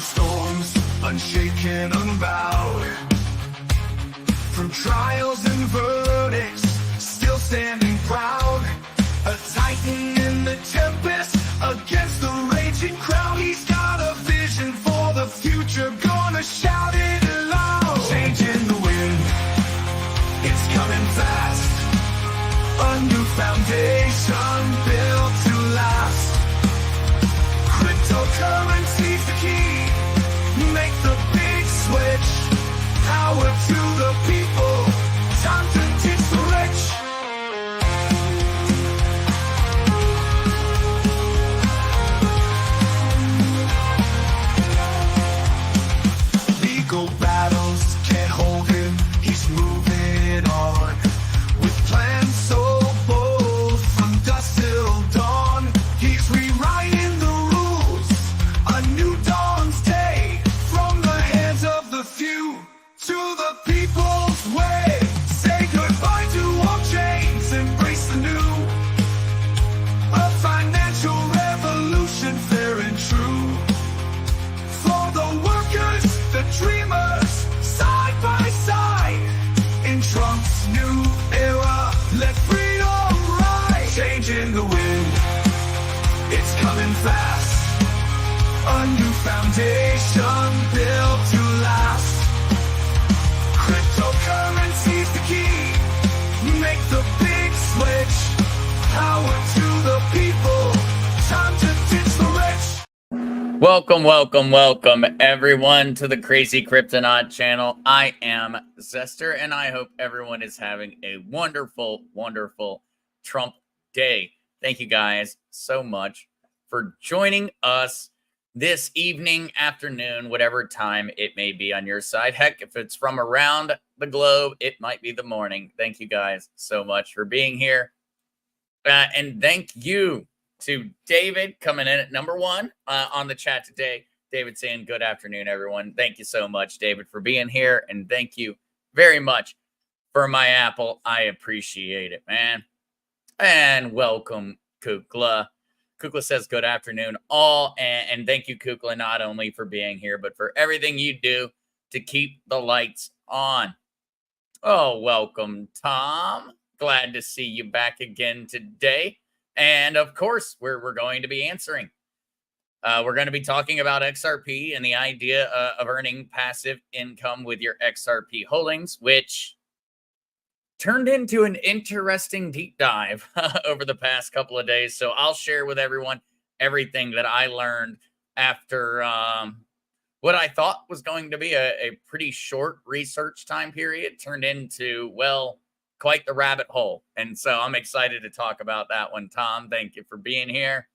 storms, unshaken, unbowed. Through trials and verdicts, still standing proud. A titan in the tempest, against the raging crowd. He's got a vision for the future, gonna shout it aloud. Changing the wind, it's coming fast. A new foundation built to last. Cryptocurrency's the key, make the big switch. Power to the people, time to teach the rich. Legal battles can't hold him, he's moving on. With plans so bold, from dusk till dawn. He's rewriting the rules, a new dawn's day. From the hands of the few to the people's way. Say goodbye to all chains, embrace the new. A financial revolution, fair and true. For the workers, the dreamers, side by side. In Trump's new era, let freedom rise. Changing the wind, it's coming fast. A new foundation built to last. Cryptocurrency's the key, make the big switch. Power to the people, time to ditch the rich. Welcome, everyone, to the Crazy Kryptonaut channel. I am Zester, and I hope everyone is having a wonderful, wonderful Trump day. Thank you guys so much for joining us this evening, afternoon, whatever time it may be on your side. Heck, if it's from around the globe, it might be the morning. Thank you guys so much for being here. And thank you to David coming in at number one on the chat today. David saying, good afternoon, everyone. Thank you so much, David, for being here. And thank you very much for my apple. I appreciate it, man. And welcome, Kukla. Kukla says, good afternoon, all. And thank you, Kukla, not only for being here, but for everything you do to keep the lights on. Oh, welcome, Tom. Glad to see you back again today. And of course, we're going to be answering. We're going to be talking about XRP and the idea of earning passive income with your XRP holdings, which turned into an interesting deep dive over the past couple of days. So I'll share with everyone everything that I learned after what I thought was going to be a pretty short research time period turned into, well, quite the rabbit hole. And so I'm excited to talk about that one, Tom. Thank you for being here.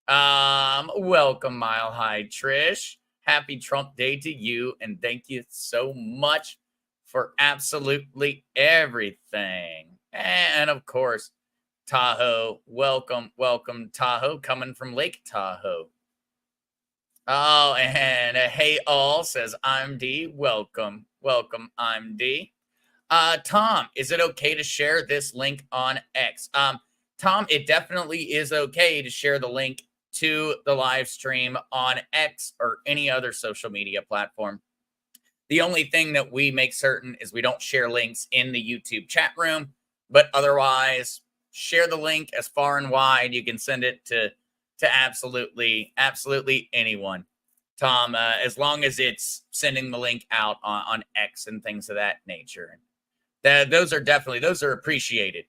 Welcome, Mile High Trish. Happy Trump Day to you. And thank you so much for absolutely everything. And of course, Tahoe, welcome, Tahoe, coming from Lake Tahoe. Oh, and hey all says, I'm D. Welcome, I'm D. Tom, is it okay to share this link on X? Tom, it definitely is okay to share the link to the live stream on X or any other social media platform. The only thing that we make certain is we don't share links in the YouTube chat room, but otherwise share the link as far and wide. You can send it to absolutely anyone. Tom, as long as it's sending the link out on X and things of that nature. Those are appreciated.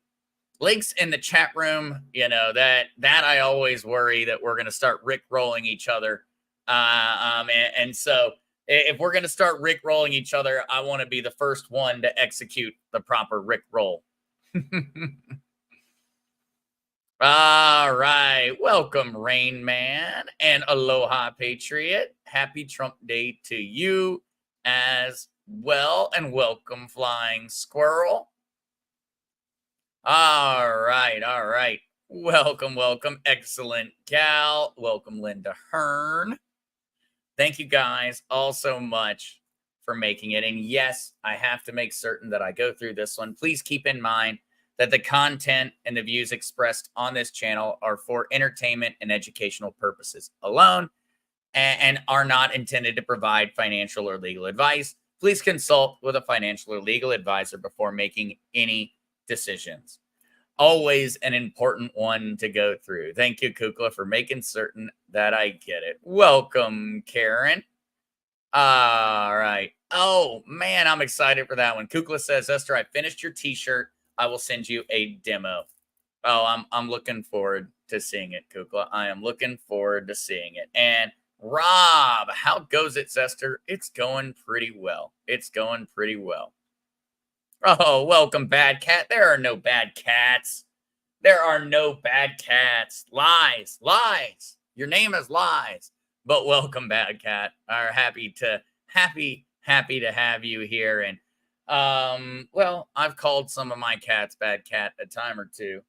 Links in the chat room, you know, that I always worry that we're going to start rickrolling each other. And so if we're going to start rickrolling each other, I want to be the first one to execute the proper rickroll. All right. Welcome, Rain Man and Aloha Patriot. Happy Trump Day to you as well. And welcome, Flying Squirrel. All right. Welcome. Excellent Gal. Welcome, Linda Hearn. Thank you guys all so much for making it. And yes, I have to make certain that I go through this one. Please keep in mind that the content and the views expressed on this channel are for entertainment and educational purposes alone. and are not intended to provide financial or legal advice. Please consult with a financial or legal advisor before making any decisions. Always an important one to go through. Thank you, Kukla, for making certain that I get it. Welcome, Karen. All right. Oh, man, I'm excited for that one. Kukla says, Esther, I finished your t-shirt. I will send you a demo. Oh, I'm looking forward to seeing it, Kukla. I am looking forward to seeing it. And Rob, how goes it, Zester? It's going pretty well. It's going pretty well. Oh, welcome, Bad Cat. There are no bad cats. There are no bad cats. Lies, lies. Your name is Lies. But welcome, Bad Cat. Are happy to have you here. And well, I've called some of my cats Bad Cat a time or two.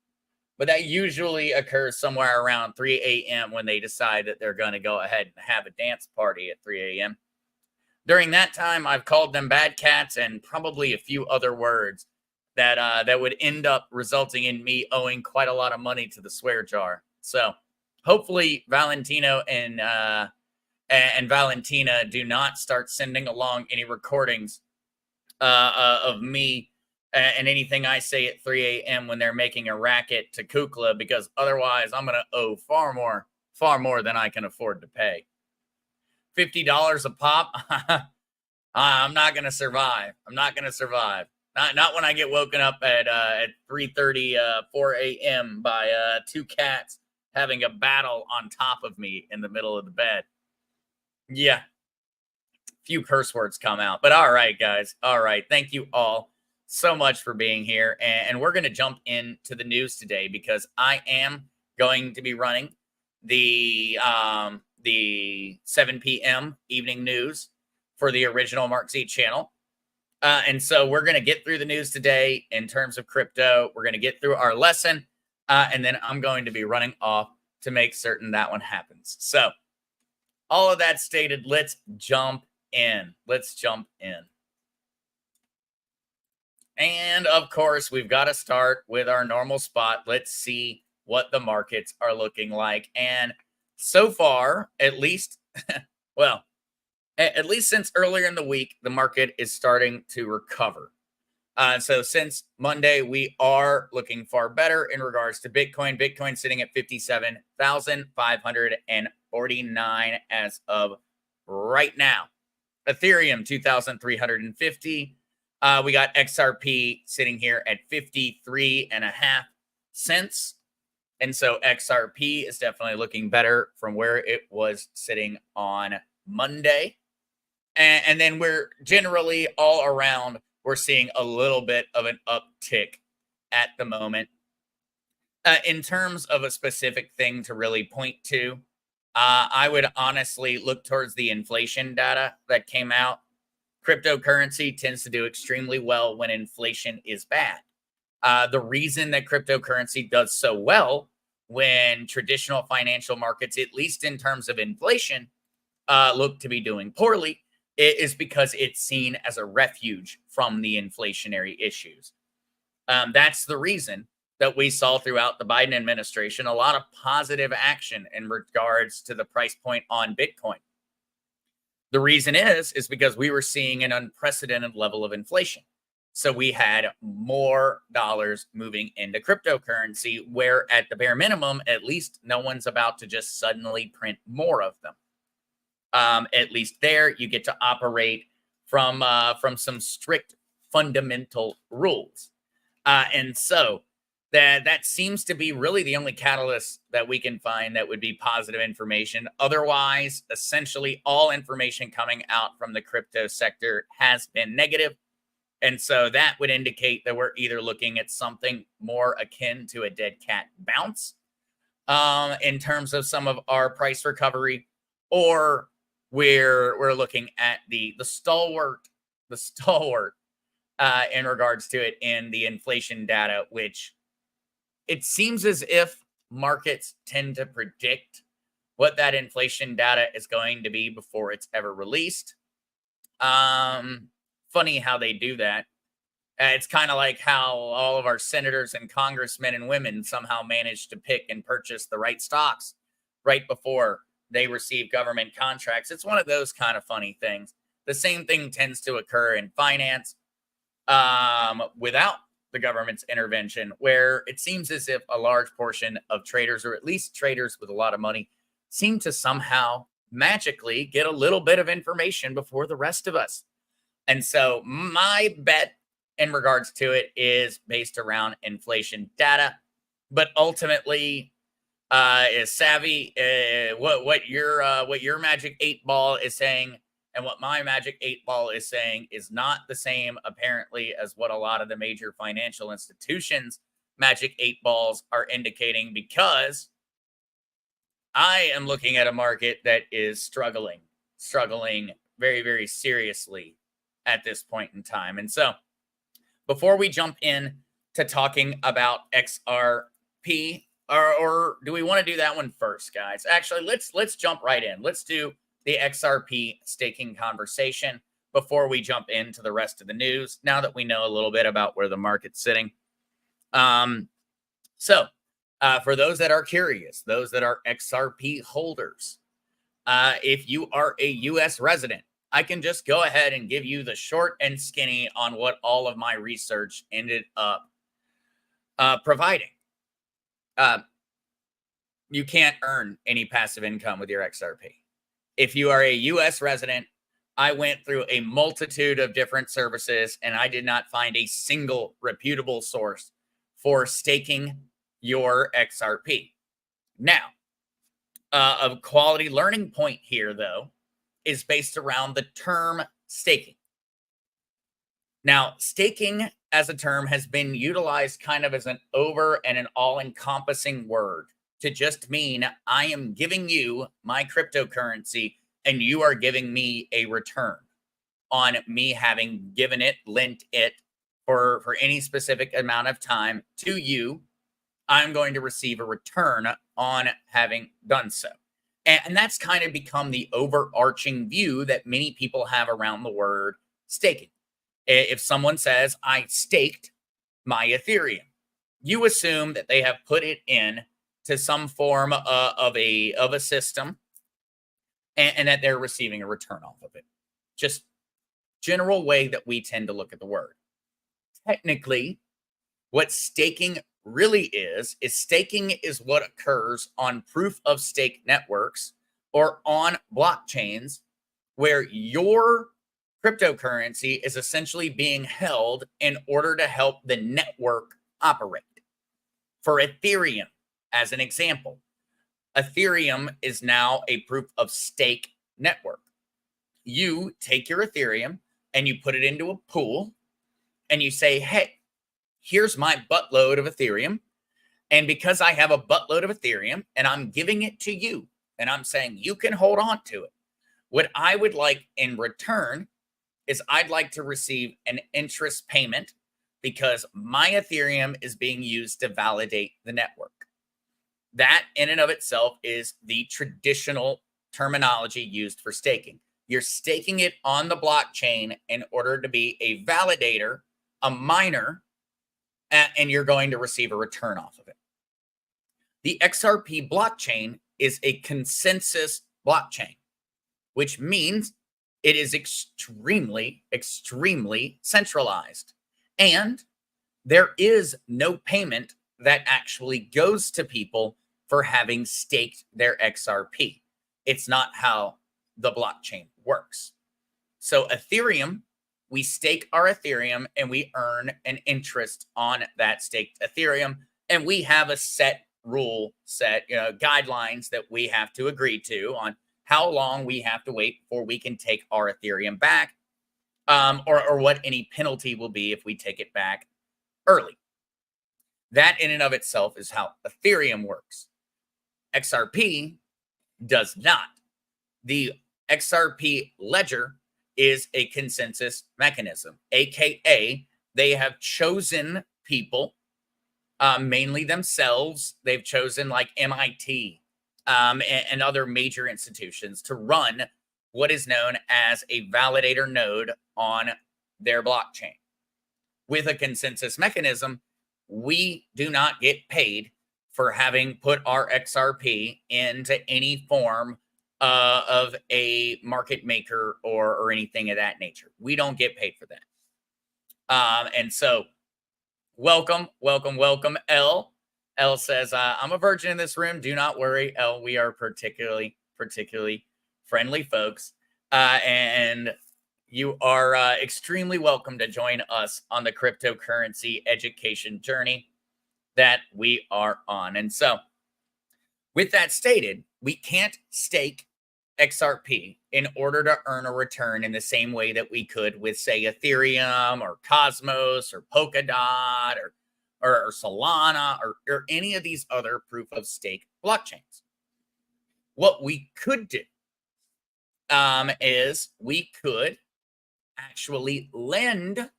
But that usually occurs somewhere around 3 a.m. when they decide that they're going to go ahead and have a dance party at 3 a.m. During that time, I've called them bad cats and probably a few other words that would end up resulting in me owing quite a lot of money to the swear jar. So hopefully Valentino and Valentina do not start sending along any recordings of me and anything I say at 3 a.m. when they're making a racket to Kukla, because otherwise I'm going to owe far more than I can afford to pay. $50 a pop. I'm not going to survive. I'm not going to survive. Not when I get woken up at 3:30, 4 a.m. by two cats having a battle on top of me in the middle of the bed. Yeah. Few curse words come out. But all right, guys. All right. Thank you all so much for being here. And we're going to jump into the news today because I am going to be running the 7 p.m. evening news for the original Mark Z channel. And so we're going to get through the news today in terms of crypto. We're going to get through our lesson. And then I'm going to be running off to make certain that one happens. So all of that stated, let's jump in. Let's jump in. And of course, we've got to start with our normal spot. Let's see what the markets are looking like. And so far, at least, well, at least since earlier in the week, the market is starting to recover. So since Monday, we are looking far better in regards to Bitcoin. Bitcoin sitting at 57,549 as of right now. Ethereum, 2,350. We got XRP sitting here at 53.5 cents. And so XRP is definitely looking better from where it was sitting on Monday. And then we're generally all around, we're seeing a little bit of an uptick at the moment. In terms of a specific thing to really point to, I would honestly look towards the inflation data that came out. Cryptocurrency tends to do extremely well when inflation is bad. The reason that cryptocurrency does so well when traditional financial markets, at least in terms of inflation, look to be doing poorly, is because it's seen as a refuge from the inflationary issues. That's the reason that we saw throughout the Biden administration a lot of positive action in regards to the price point on Bitcoin. The reason is because we were seeing an unprecedented level of inflation. So we had more dollars moving into cryptocurrency, where at the bare minimum, at least no one's about to just suddenly print more of them. At least there, you get to operate from some strict fundamental rules. And so that seems to be really the only catalyst that we can find that would be positive information. Otherwise, essentially all information coming out from the crypto sector has been negative. And so that would indicate that we're either looking at something more akin to a dead cat bounce in terms of some of our price recovery, or we're looking at the stalwart in regards to it in the inflation data, which it seems as if markets tend to predict what that inflation data is going to be before it's ever released. Funny how they do that. It's kind of like how all of our senators and congressmen and women somehow managed to pick and purchase the right stocks right before they receive government contracts. It's one of those kind of funny things. The same thing tends to occur in finance without the government's intervention, where it seems as if a large portion of traders, or at least traders with a lot of money, seem to somehow magically get a little bit of information before the rest of us. And so my bet in regards to it is based around inflation data, but ultimately is savvy. What your magic 8 ball is saying and what my magic 8 ball is saying is not the same, apparently, as what a lot of the major financial institutions' magic 8 balls are indicating, because I am looking at a market that is struggling very, very seriously at this point in time. And so before we jump in to talking about XRP, or do we want to do that one first, guys? Actually, let's jump right in. Let's do the XRP staking conversation before we jump into the rest of the news, now that we know a little bit about where the market's sitting. So for those that are curious, those that are XRP holders, if you are a U.S. resident, I can just go ahead and give you the short and skinny on what all of my research ended up providing. You can't earn any passive income with your XRP. If you are a U.S. resident, I went through a multitude of different services, and I did not find a single reputable source for staking your XRP. Now, a quality learning point here, though, is based around the term staking. Now, staking as a term has been utilized kind of as an over and an all-encompassing word to just mean I am giving you my cryptocurrency and you are giving me a return on me having given it, lent it for any specific amount of time to you. I'm going to receive a return on having done so. And that's kind of become the overarching view that many people have around the word staking. If someone says, I staked my Ethereum, you assume that they have put it in to some form of a system and that they're receiving a return off of it. Just general way that we tend to look at the word. Technically, what staking really is staking is what occurs on proof of stake networks or on blockchains where your cryptocurrency is essentially being held in order to help the network operate. For Ethereum, as an example, Ethereum is now a proof of stake network. You take your Ethereum and you put it into a pool and you say, hey, here's my buttload of Ethereum. And because I have a buttload of Ethereum and I'm giving it to you and I'm saying you can hold on to it, what I would like in return is I'd like to receive an interest payment because my Ethereum is being used to validate the network. That in and of itself is the traditional terminology used for staking. You're staking it on the blockchain in order to be a validator, a miner, and you're going to receive a return off of it. The XRP blockchain is a consensus blockchain, which means it is extremely, extremely centralized. And there is no payment that actually goes to people for having staked their XRP. It's not how the blockchain works. So Ethereum, we stake our Ethereum and we earn an interest on that staked Ethereum. And we have a set guidelines that we have to agree to on how long we have to wait before we can take our Ethereum back, or what any penalty will be if we take it back early. That in and of itself is how Ethereum works. XRP does not. The XRP ledger is a consensus mechanism, aka they have chosen people, mainly themselves. They've chosen like MIT and other major institutions to run what is known as a validator node on their blockchain. With a consensus mechanism, we do not get paid for having put our XRP into any form of a market maker or anything of that nature. We don't get paid for that. And so welcome, L. L says, I'm a virgin in this room. Do not worry, L. We are particularly friendly folks. And you are extremely welcome to join us on the cryptocurrency education journey that we are on. And so, with that stated, we can't stake XRP in order to earn a return in the same way that we could with, say, Ethereum or Cosmos or Polkadot or Solana or any of these other proof of stake blockchains. What we could do is we could actually lend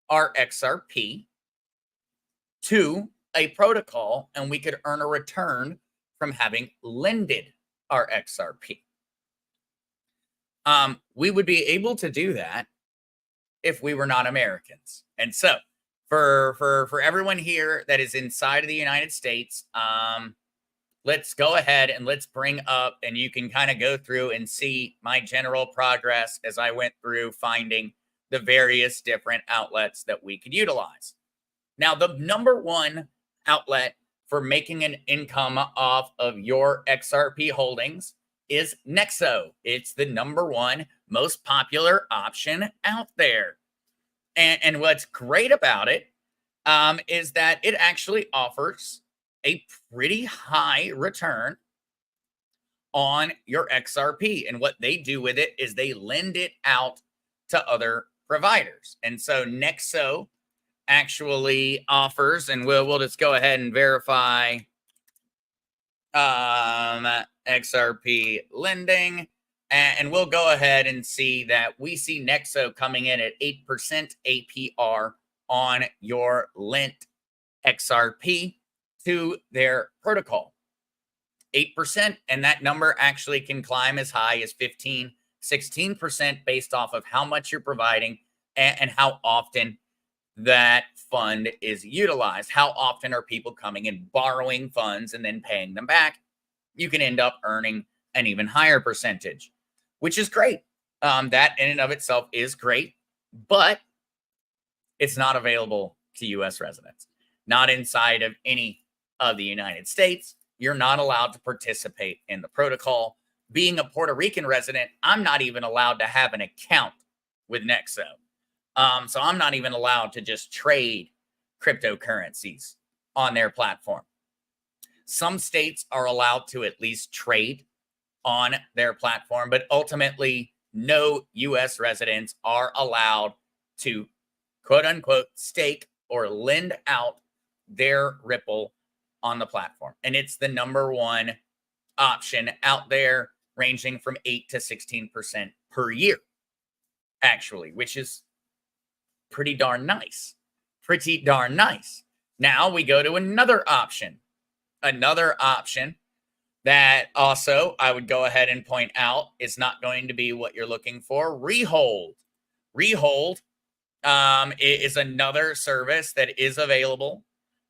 our XRP to a protocol, and we could earn a return from having lended our XRP. We would be able to do that if we were not Americans. And so for everyone here that is inside of the United States, let's go ahead and let's bring up, and you can kind of go through and see my general progress as I went through finding the various different outlets that we could utilize. Now, the number one outlet for making an income off of your XRP holdings is Nexo. It's the number one most popular option out there. And what's great about it is that it actually offers a pretty high return on your XRP. And what they do with it is they lend it out to other providers. And so Nexo actually offers, and we'll just go ahead and verify XRP lending, and we'll go ahead and see that we see Nexo coming in at 8% APR on your lent XRP to their protocol. 8%, and that number actually can climb as high as 15, 16% based off of how much you're providing and how often that fund is utilized. How often are people coming and borrowing funds and then paying them back? You can end up earning an even higher percentage, which is great. That in and of itself is great, but it's not available to U.S. residents. Not inside of any of the United States. You're not allowed to participate in the protocol. Being a Puerto Rican resident, I'm not even allowed to have an account with Nexo. So I'm not even allowed to just trade cryptocurrencies on their platform. Some states are allowed to at least trade on their platform, but ultimately no U.S. residents are allowed to quote unquote stake or lend out their Ripple on the platform. And it's the number one option out there, ranging from 8 to 16% per year, actually, which is pretty darn nice. Pretty darn nice. Now we go to another option. Another option that also I would go ahead and point out is not going to be what you're looking for. Rehold. Rehold is another service that is available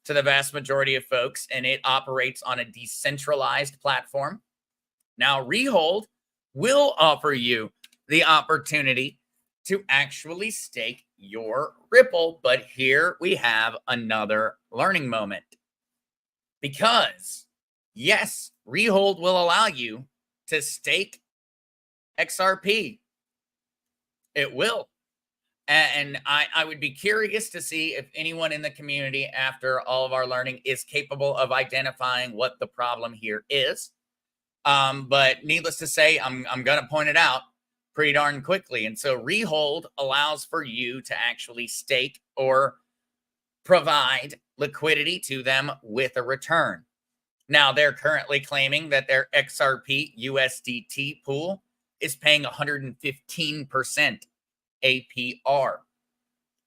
to the vast majority of folks, and it operates on a decentralized platform. Now, Rehold will offer you the opportunity to actually stake your Ripple, but here we have another learning moment. Because, yes, Rehold will allow you to stake XRP. It will. And I would be curious to see if anyone in the community, after all of our learning, is capable of identifying what the problem here is. But needless to say, I'm going to point it out pretty darn quickly. And so Rehold allows for you to actually stake or provide liquidity to them with a return. Now, they're currently claiming that their XRP USDT pool is paying 115% APR.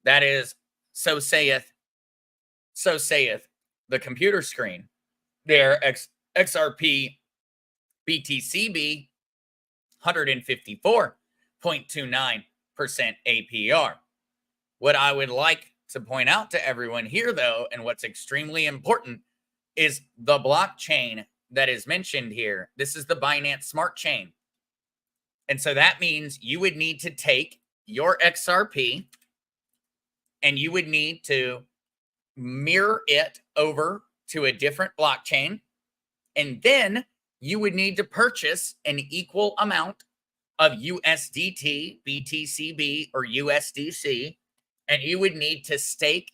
That is, so saith the computer screen. Their XRP BTCB, 154.29% APR. What I would like to point out to everyone here, though, and what's extremely important, is the blockchain that is mentioned here. This is the Binance Smart Chain. And so that means you would need to take your XRP and you would need to mirror it over to a different blockchain. And then you would need to purchase an equal amount of USDT, BTCB, or USDC. And you would need to stake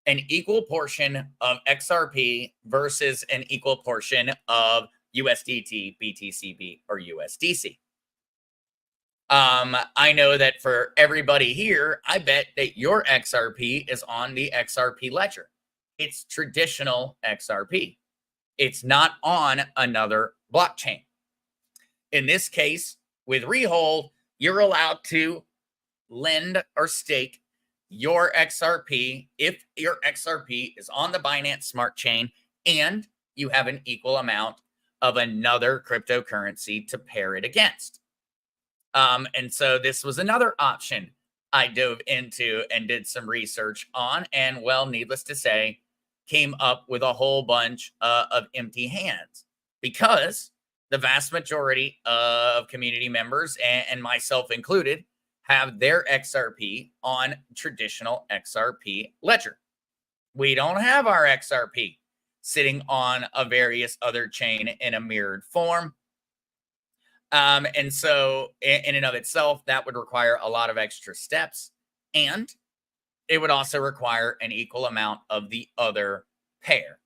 an equal portion of XRP versus an equal portion of USDT, BTCB, or USDC. I know that for everybody here, I bet that your XRP is on the XRP ledger. It's traditional XRP. It's not on another blockchain. In this case, with Rehold, you're allowed to lend or stake your XRP if your XRP is on the Binance Smart Chain and you have an equal amount of another cryptocurrency to pair it against. And so this was another option I dove into and did some research on, and well, needless to say, came up with a whole bunch of empty hands because the vast majority of community members, and myself included, have their XRP on traditional XRP ledger. We don't have our XRP sitting on a various other chain in a mirrored form. And so in and of itself, that would require a lot of extra steps, and it would also require an equal amount of the other pair.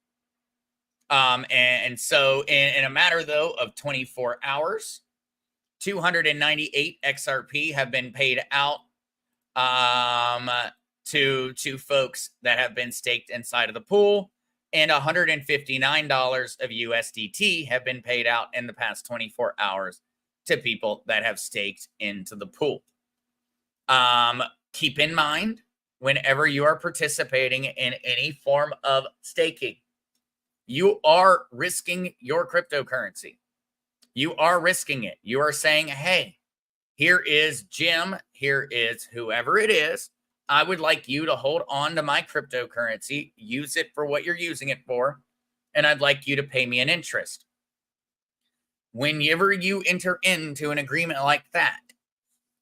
And so in a matter, though, of 24 hours, 298 XRP have been paid out to folks that have been staked inside of the pool, and $159 of USDT have been paid out in the past 24 hours to people that have staked into the pool. Keep in mind, whenever you are participating in any form of staking, you are risking your cryptocurrency. You are risking it. You are saying, hey, here is Jim, here is whoever it is. I would like you to hold on to my cryptocurrency, use it for what you're using it for, and I'd like you to pay me an interest. Whenever you enter into an agreement like that,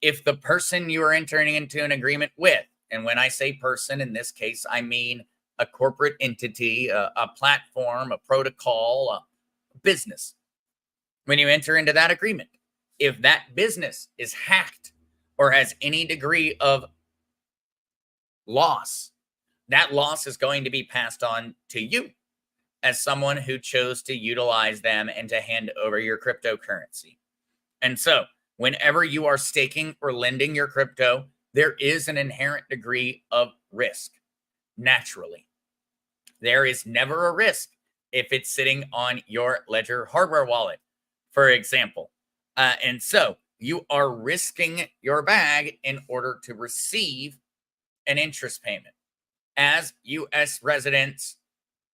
if the person you are entering into an agreement with, and when I say person, in this case, I mean a corporate entity, a platform, a protocol, a business. When you enter into that agreement, if that business is hacked or has any degree of loss, that loss is going to be passed on to you as someone who chose to utilize them and to hand over your cryptocurrency. And so whenever you are staking or lending your crypto, there is an inherent degree of risk. Naturally, there is never a risk if it's sitting on your Ledger hardware wallet, for example. And so you are risking your bag in order to receive an interest payment. As U.S. residents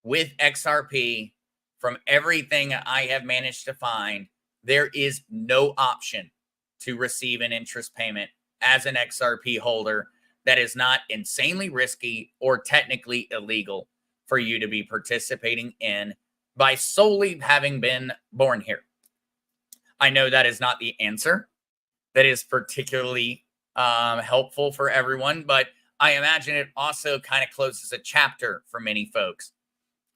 with XRP, from everything I have managed to find, there is no option to receive an interest payment as an XRP holder that is not insanely risky or technically illegal for you to be participating in by solely having been born here. I know that is not the answer that is particularly helpful for everyone, but I imagine it also kind of closes a chapter for many folks.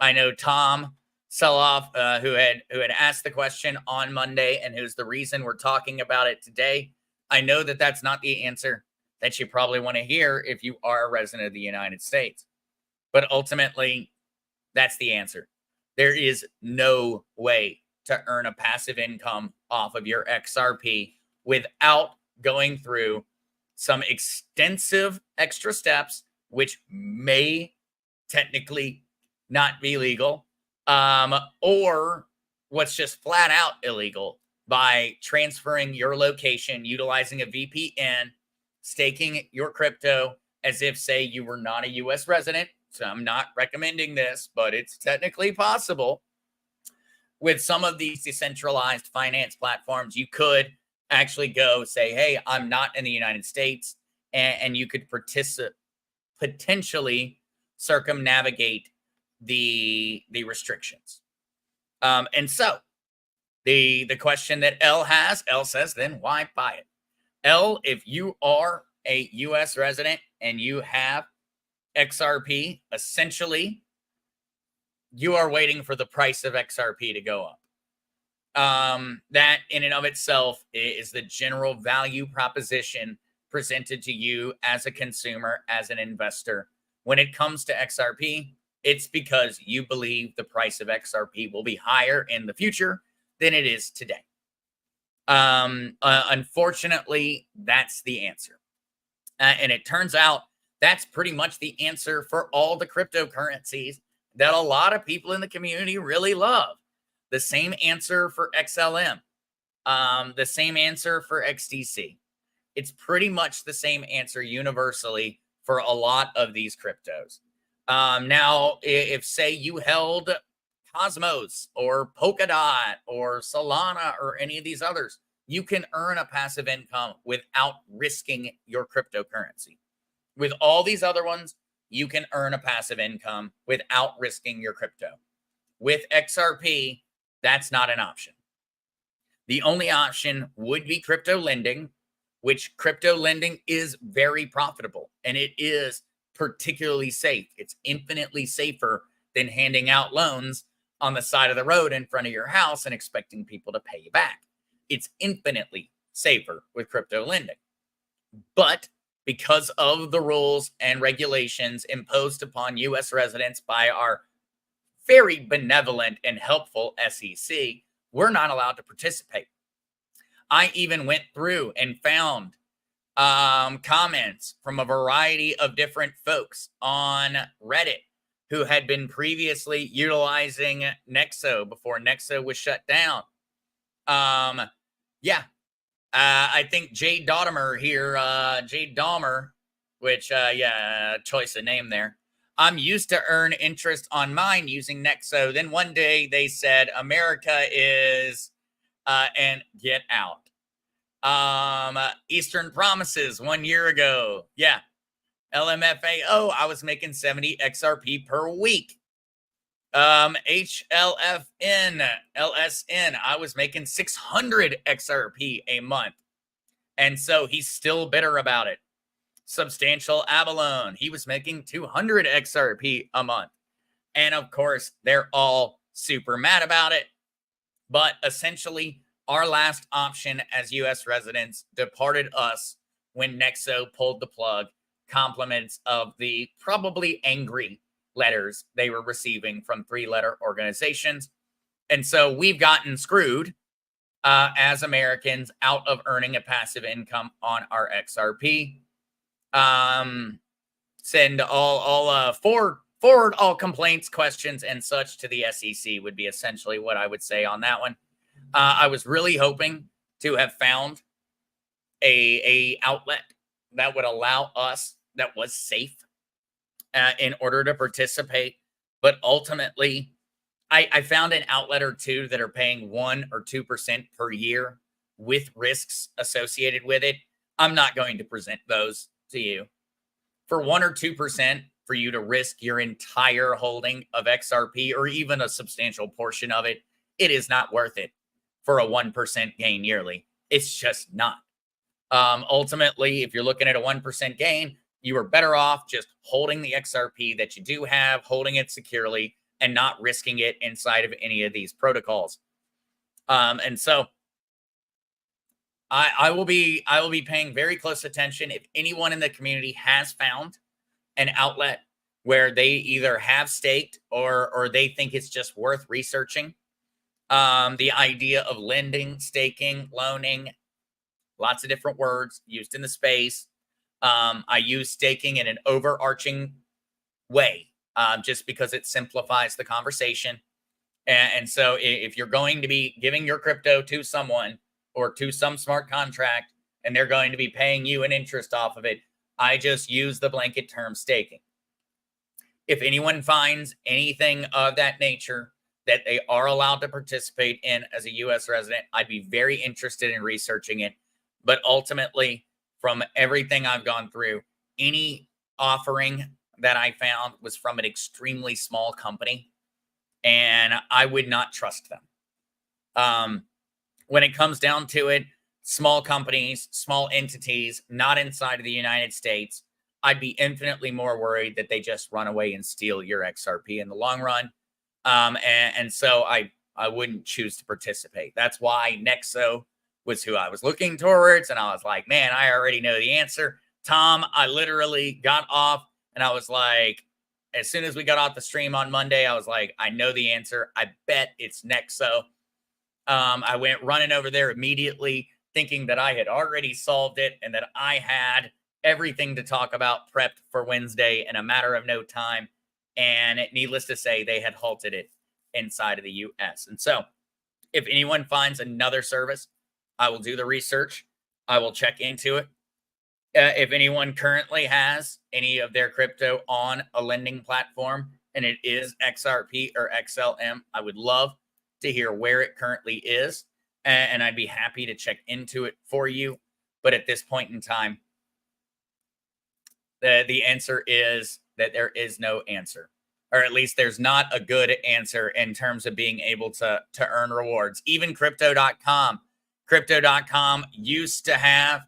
I know Tom Seloff, who had asked the question on Monday and who's the reason we're talking about it today. I know that that's not the answer that you probably want to hear if you are a resident of the United States. But ultimately, that's the answer. There is no way to earn a passive income off of your XRP without going through some extensive extra steps, which may technically not be legal, or what's just flat out illegal by transferring your location, utilizing a VPN, staking your crypto as if, say, you were not a U.S. resident. So I'm not recommending this, but it's technically possible. With some of these decentralized finance platforms, you could actually go say, hey, I'm not in the United States, and you could potentially circumnavigate the restrictions. And so The question that L has, L says, then why buy it? L, if you are a US resident and you have XRP, essentially you are waiting for the price of XRP to go up. That in and of itself is the general value proposition presented to you as a consumer, as an investor. When it comes to XRP, it's because you believe the price of XRP will be higher in the future than it is today. Unfortunately, that's the answer. And it turns out that's pretty much the answer for all the cryptocurrencies that a lot of people in the community really love. The same answer for XLM, the same answer for XDC. It's pretty much the same answer universally for a lot of these cryptos. Now, if say you held Cosmos or Polkadot or Solana or any of these others, you can earn a passive income without risking your cryptocurrency. With all these other ones, you can earn a passive income without risking your crypto. With XRP, that's not an option. The only option would be crypto lending, which crypto lending is very profitable and it is particularly safe. It's infinitely safer than handing out loans on the side of the road in front of your house and expecting people to pay you back. It's infinitely safer with crypto lending. But because of the rules and regulations imposed upon US residents by our very benevolent and helpful SEC, we're not allowed to participate. I even went through and found comments from a variety of different folks on Reddit who had been previously utilizing Nexo before Nexo was shut down. I think Jay Dahmer here, Jay Dahmer, which, choice of name there. I'm used to earn interest on mine using Nexo. Then one day they said, America is, and get out. Eastern Promises 1 year ago. Yeah. LMFAO, I was making 70 XRP per week. HLFN, LSN, I was making 600 XRP a month. And so he's still bitter about it. Substantial Abalone, he was making 200 XRP a month. And of course, they're all super mad about it. But essentially, our last option as US residents departed us when Nexo pulled the plug, compliments of the probably angry letters they were receiving from 3-letter organizations. And so we've gotten screwed as Americans out of earning a passive income on our XRP. Send forward all complaints, questions, and such to the SEC would be essentially what I would say on that one. I was really hoping to have found a outlet that would allow us, that was safe in order to participate. But ultimately, I found an outlet or two that are paying 1 or 2% per year with risks associated with it. I'm not going to present those to you. For 1 or 2% for you to risk your entire holding of XRP or even a substantial portion of it, it is not worth it for a 1% gain yearly. It's just not. Ultimately, if you're looking at a 1% gain, you are better off just holding the XRP that you do have, holding it securely, and not risking it inside of any of these protocols. And so I will be paying very close attention if anyone in the community has found an outlet where they either have staked or they think it's just worth researching. The idea of lending, staking, loaning, lots of different words used in the space. I use staking in an overarching way, just because it simplifies the conversation. And so if you're going to be giving your crypto to someone or to some smart contract, and they're going to be paying you an interest off of it, I just use the blanket term staking. If anyone finds anything of that nature that they are allowed to participate in as a U.S. resident, I'd be very interested in researching it. But ultimately, from everything I've gone through, any offering that I found was from an extremely small company, and I would not trust them. When it comes down to it, small companies, small entities, not inside of the United States, I'd be infinitely more worried that they just run away and steal your XRP in the long run. And so I wouldn't choose to participate. That's why Nexo was who I was looking towards. And I was like, man, I already know the answer. Tom, I literally got off and I was like, as soon as we got off the stream on Monday, I was like, I know the answer. I bet it's Nexo. I went running over there immediately, thinking that I had already solved it and that I had everything to talk about prepped for Wednesday in a matter of no time. And needless to say, they had halted it inside of the US. And so, if anyone finds another service, I will do the research. I will check into it. If anyone currently has any of their crypto on a lending platform and it is XRP or XLM, I would love to hear where it currently is. And I'd be happy to check into it for you. But at this point in time, the answer is that there is no answer, or at least there's not a good answer in terms of being able to earn rewards. Even crypto.com used to have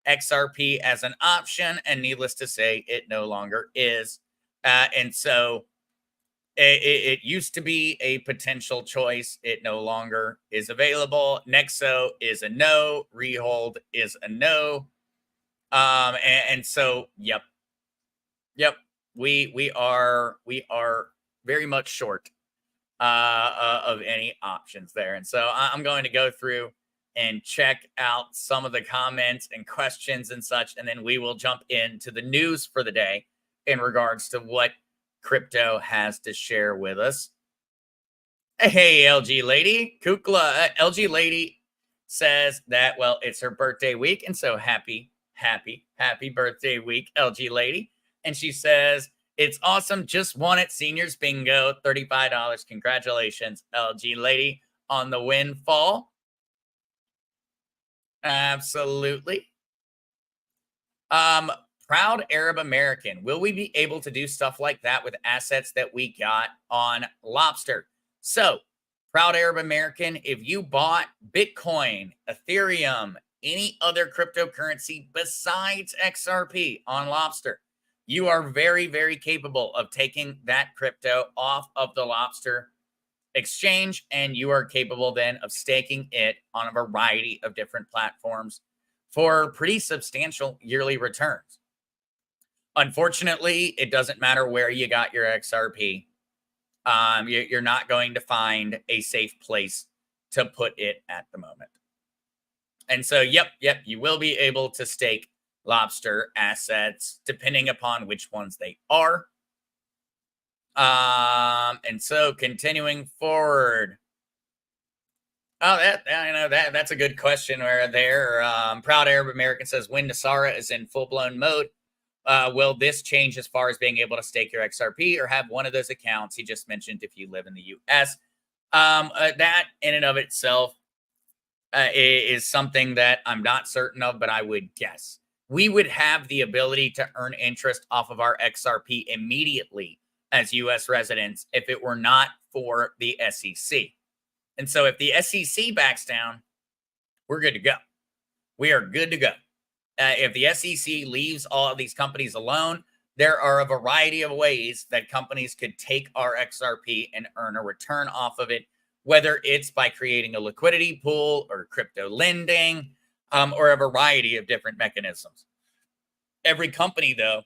XRP as an option, and needless to say, it no longer is. And so it used to be a potential choice. It no longer is available. Nexo is a no. Rehold is a no. And so, yep. We are very much short of any options there. And so I'm going to go through and check out some of the comments and questions and such, and then we will jump into the news for the day in regards to what crypto has to share with us. Hey, LG Lady. Kukla, LG Lady says that, well, it's her birthday week, and so happy birthday week, LG Lady. And she says, it's awesome. Just won it. Seniors bingo, $35. Congratulations, LG Lady, on the windfall. Absolutely. Proud Arab American. Will we be able to do stuff like that with assets that we got on Lobster? So, Proud Arab American, if you bought Bitcoin, Ethereum, any other cryptocurrency besides XRP on Lobster, you are very, very capable of taking that crypto off of the Lobster exchange, and you are capable then of staking it on a variety of different platforms for pretty substantial yearly returns. Unfortunately, it doesn't matter where you got your XRP. You're not going to find a safe place to put it at the moment. And so, yep, you will be able to stake Lobster assets depending upon which ones they are. And so continuing forward. Oh, that's a good question. Where there, Proud Arab American says, when Nasara is in full blown mode, will this change as far as being able to stake your XRP or have one of those accounts he just mentioned if you live in the US? That in and of itself is something that I'm not certain of, but I would guess. We would have the ability to earn interest off of our XRP immediately as US residents if it were not for the SEC. And so if the SEC backs down, we're good to go. We are good to go. If the SEC leaves all of these companies alone, there are a variety of ways that companies could take our XRP and earn a return off of it, whether it's by creating a liquidity pool or crypto lending, or a variety of different mechanisms. Every company, though,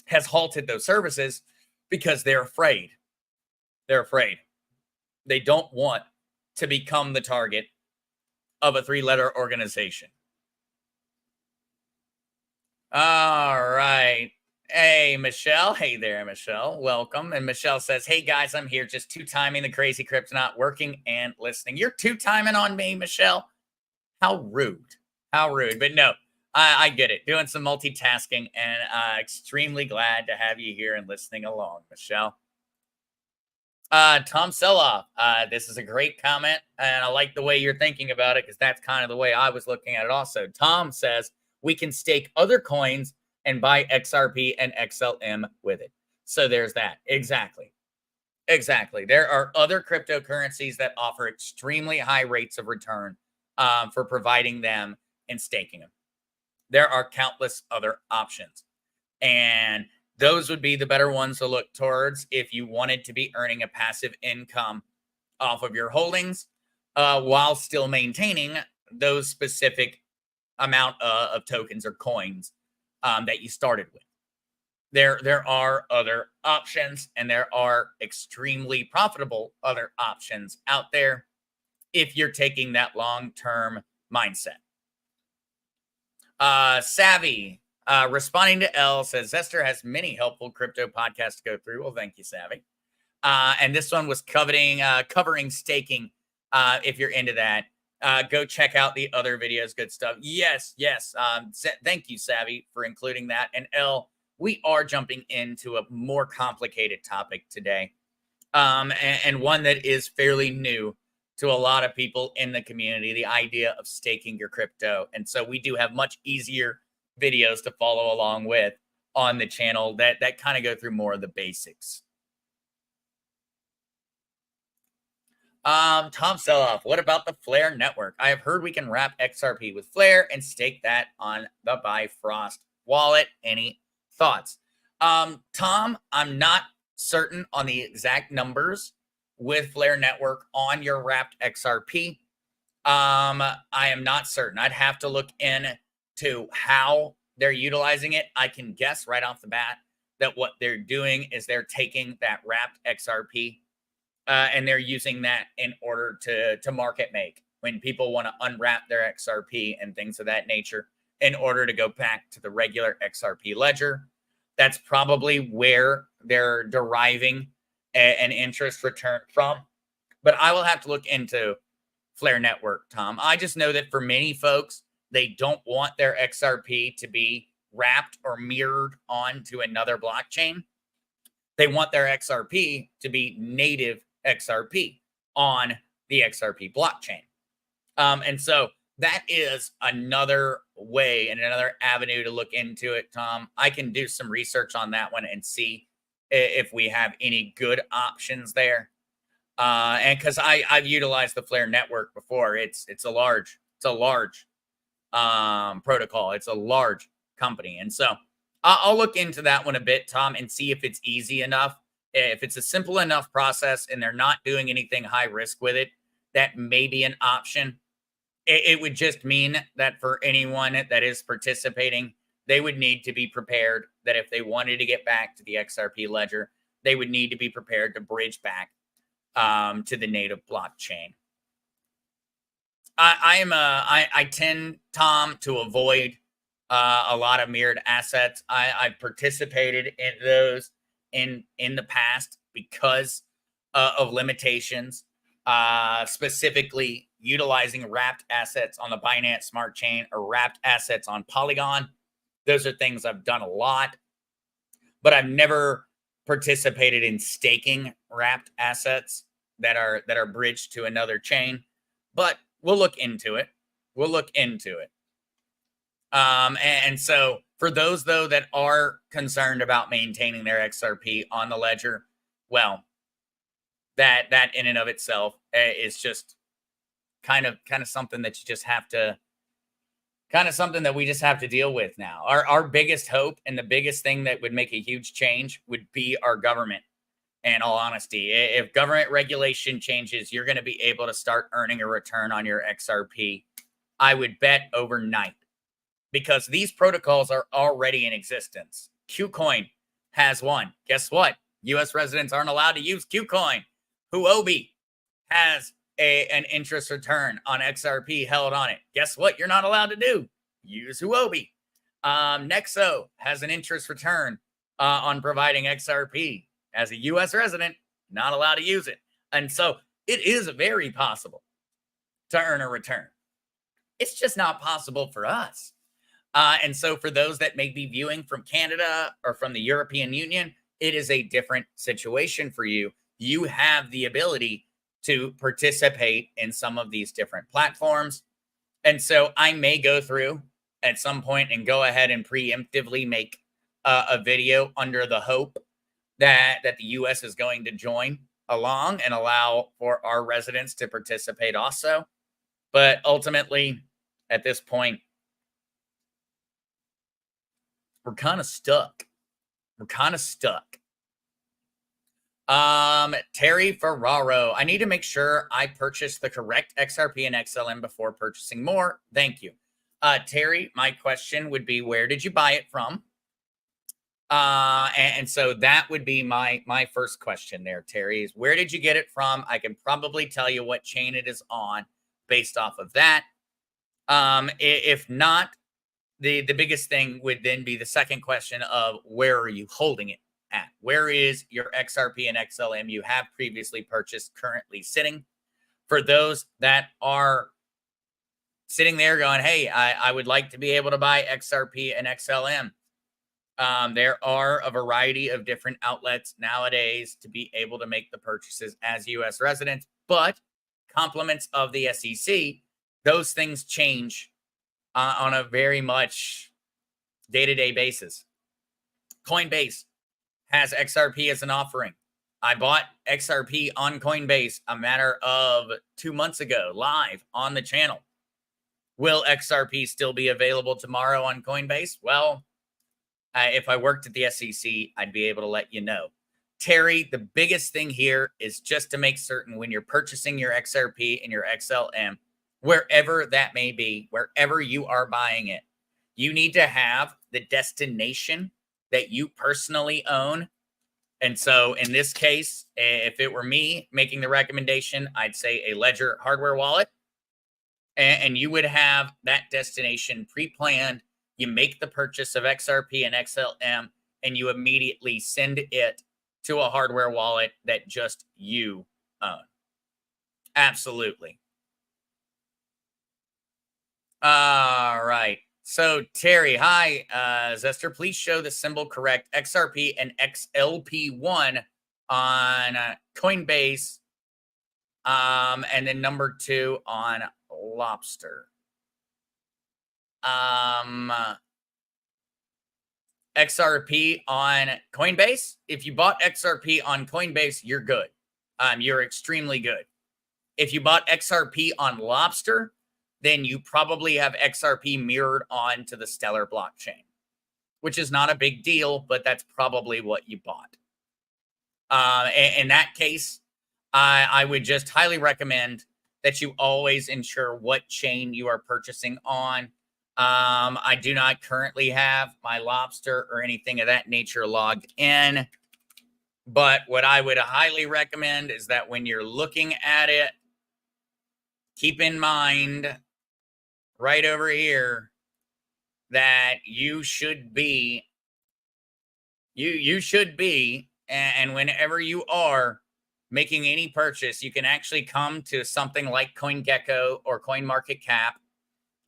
has halted those services because they're afraid. They're afraid. They don't want to become the target of a three-letter organization. All right. Hey, Michelle. Hey there, Michelle. Welcome. And Michelle says, hey, guys, I'm here just two-timing the crazy Kryptonaut, working and listening. You're two-timing on me, Michelle. How rude. How rude. But no, I get it. Doing some multitasking, and extremely glad to have you here and listening along, Michelle. Tom Seloff, this is a great comment, and I like the way you're thinking about it because that's kind of the way I was looking at it also. Tom says, we can stake other coins and buy XRP and XLM with it. So there's that. Exactly. Exactly. There are other cryptocurrencies that offer extremely high rates of return for providing them and staking them. There are countless other options. And those would be the better ones to look towards if you wanted to be earning a passive income off of your holdings while still maintaining those specific amount of tokens or coins that you started with. There are other options, and there are extremely profitable other options out there if you're taking that long-term mindset. Savvy, responding to L, says Zester has many helpful crypto podcasts to go through. Well, thank you, Savvy. And this one was covering staking. If you're into that, go check out the other videos. Good stuff. Yes. Thank you, Savvy, for including that. And L, we are jumping into a more complicated topic today, and one that is fairly new to a lot of people in the community, the idea of staking your crypto. And so we do have much easier videos to follow along with on the channel that kind of go through more of the basics. Tom Selloff, what about the Flare network? I have heard we can wrap XRP with Flare and stake that on the Bifrost wallet. Any thoughts? Tom, I'm not certain on the exact numbers with Flare network on your wrapped XRP. I am not certain. I'd have to look into how they're utilizing it. I can guess right off the bat that what they're doing is they're taking that wrapped XRP and they're using that in order to market make when people want to unwrap their XRP and things of that nature in order to go back to the regular XRP ledger. That's probably where they're deriving an interest return from. But I will have to look into Flare network, Tom. I just know that for many folks, they don't want their XRP to be wrapped or mirrored onto another blockchain. They want their XRP to be native XRP on the XRP blockchain. And so that is another way and another avenue to look into it, Tom. I can do some research on that one and see if we have any good options there. And because I've utilized the Flare network before, it's a large protocol. It's a large company, and so I'll look into that one a bit, Tom, and see if it's easy enough. If it's a simple enough process and they're not doing anything high risk with it, that may be an option. It would just mean that for anyone that is participating, they would need to be prepared that if they wanted to get back to the XRP ledger, they would need to be prepared to bridge back to the native blockchain. I tend, Tom, to avoid a lot of mirrored assets. I've participated in those in the past because of limitations, specifically utilizing wrapped assets on the Binance Smart Chain or wrapped assets on Polygon. Those are things I've done a lot, but I've never participated in staking wrapped assets that are bridged to another chain. But we'll look into it. And so for those, though, that are concerned about maintaining their XRP on the ledger, well, that in and of itself is just kind of something that you just have to, something that we just have to deal with now. Our biggest hope and the biggest thing that would make a huge change would be our government. In all honesty, if government regulation changes, you're going to be able to start earning a return on your XRP, I would bet overnight, because these protocols are already in existence. Qcoin has one. Guess what? U.S. residents aren't allowed to use Qcoin. Huobi has an interest return on XRP held on it. Guess what? You're not allowed to do? Use Huobi. Nexo has an interest return on providing XRP. As a U.S. resident, not allowed to use it. And so it is very possible to earn a return. It's just not possible for us. And so for those that may be viewing from Canada or from the European Union, it is a different situation for you. You have the ability to participate in some of these different platforms. And so I may go through at some point and go ahead and preemptively make a video under the hope that the U.S. is going to join along and allow for our residents to participate also. But ultimately, at this point, we're kind of stuck. We're kind of stuck. Terry Ferraro, I need to make sure I purchase the correct XRP and XLM before purchasing more. Thank you. Terry, my question would be, where did you buy it from? And so that would be my first question there, Terry, is where did you get it from? I can probably tell you what chain it is on based off of that. If not, the biggest thing would then be the second question of where are you holding it at? Where is your XRP and XLM you have previously purchased currently sitting? For those that are sitting there going, hey, I would like to be able to buy XRP and XLM. There are a variety of different outlets nowadays to be able to make the purchases as U.S. residents, but compliments of the SEC, those things change on a very much day-to-day basis. Coinbase has XRP as an offering. I bought XRP on Coinbase a matter of 2 months ago, live on the channel. Will XRP still be available tomorrow on Coinbase? Well, if I worked at the SEC, I'd be able to let you know. Terry, the biggest thing here is just to make certain when you're purchasing your XRP and your XLM, wherever that may be, wherever you are buying it, you need to have the destination that you personally own. And so in this case, if it were me making the recommendation, I'd say a Ledger hardware wallet. And you would have that destination pre-planned. You make the purchase of XRP and XLM, and you immediately send it to a hardware wallet that just you own. Absolutely. All right. So, Terry, hi. Zester, please show the symbol correct XRP and XLP1 on Coinbase. And then number 2 on Lobster. XRP on Coinbase. If you bought XRP on Coinbase, you're good. You're extremely good. If you bought XRP on Lobster, then you probably have XRP mirrored onto the Stellar blockchain, which is not a big deal, but that's probably what you bought. In that case, I would just highly recommend that you always ensure what chain you are purchasing on. I do not currently have my Lobster or anything of that nature logged in, but what I would highly recommend is that when you're looking at it, keep in mind right over here that you should be, and whenever you are making any purchase, you can actually come to something like CoinGecko or CoinMarketCap,